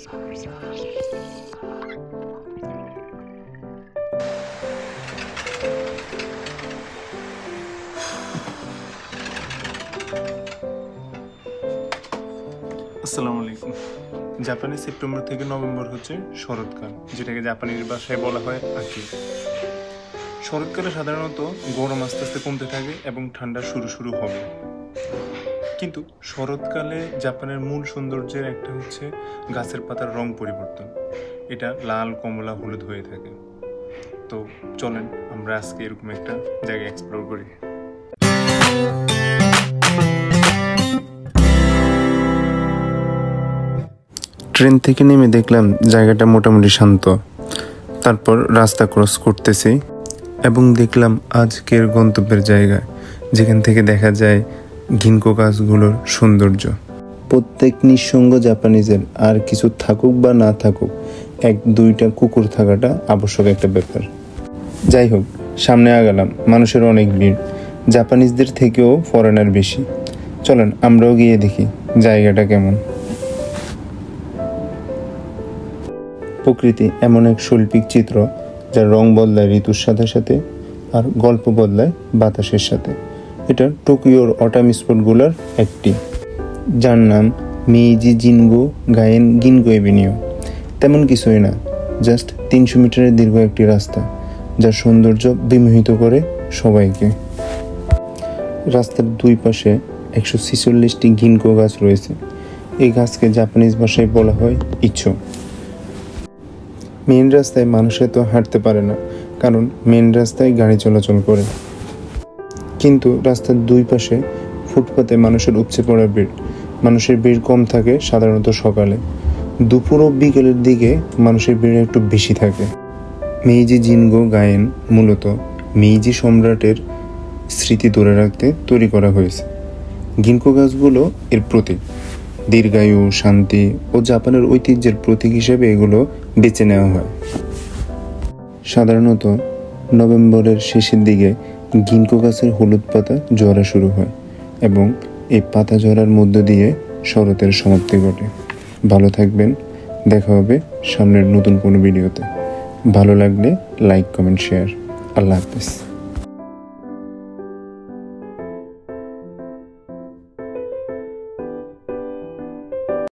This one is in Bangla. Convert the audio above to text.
আসসালামু আলাইকুম। জাপানে সেপ্টেম্বর থেকে নভেম্বর হচ্ছে শরৎকাল, যেটাকে জাপানির ভাষায় বলা হয় আকি। শরৎকালে সাধারণত গরম আস্তে আস্তে কমতে থাকে এবং ঠান্ডা শুরু হবে। কিন্তু শরৎকালে জাপানের মূল সৌন্দর্যের একটা হচ্ছে গাছের পাতার রং পরিবর্তন। এটা লাল, কমলা, হলুদ হয়ে থাকে। তো চলেন আমরা আজকে এরকম একটা জায়গা এক্সপ্লোর করি। ট্রেন থেকে নেমে দেখলাম জায়গাটা মোটামুটি শান্ত। তারপর রাস্তা ক্রস করতেছি এবং দেখলাম আজকের গন্তব্যের জায়গা, যেখান থেকে দেখা যায় গিনকো গাছগুলোর সৌন্দর্য। প্রত্যেক নিঃসঙ্গ জাপানিজের আর কিছু থাকুক বা না থাকুক, 1-2টা কুকুর থাকাটা আবশ্যক একটা ব্যাপার। যাই হোক, সামনে আগালাম। মানুষের অনেক ভিড়, জাপানিজদের থেকেও ফরেনার বেশি। চলেন আমরাও গিয়ে দেখি জায়গাটা কেমন। প্রকৃতি এমন এক শৈল্পিক চিত্র, যার রং বদলায় ঋতুর সাথে সাথে আর গল্প বদলায় বাতাসের সাথে। এটা টোকিওর অটাম স্পটগুলোর একটি, যার নাম মেইজি জিনগো গায়েন গিনকো এভিনিউ। তেমন কিছুই না, জাস্ট 300 মিটারের দীর্ঘ একটি রাস্তা, যার সৌন্দর্য বিমোহিত করে সবাইকে। রাস্তার দুই পাশে 146টি গিনকো গাছ রয়েছে। এই গাছকে জাপানিজ ভাষায় বলা হয় ইচো। মেন রাস্তায় মানুষে তো হাঁটতে পারে না, কারণ মেন রাস্তায় গাড়ি চলাচল করে। কিন্তু রাস্তার দুই পাশে ফুটপাতে মানুষের উপচে পড়া ভিড়। মানুষের ভিড় কম থাকে সাধারণত সকালে, দুপুর ও বিকেলের দিকে মানুষের ভিড় একটু বেশি থাকে। মেইজি জিনগো গায়েন মূলত মেইজি সম্রাটের স্মৃতি ধরে রাখতে তৈরি করা হয়েছে। গিনকো গাছগুলো এর প্রতীক, দীর্ঘায়ু, শান্তি ও জাপানের ঐতিহ্যের প্রতীক হিসেবে এগুলো বেছে নেওয়া হয়। সাধারণত নভেম্বরের শেষের দিকে গিনকো গাছের হলুদ পাতা ঝরা শুরু হয় এবং এই পাতা ঝরার মধ্য দিয়ে শরতের সমাপ্তি ঘটে। ভালো থাকবেন, দেখা হবে সামনের নতুন কোনো ভিডিওতে। ভালো লাগলে লাইক, কমেন্ট, শেয়ার। আল্লাহ হাফেজ।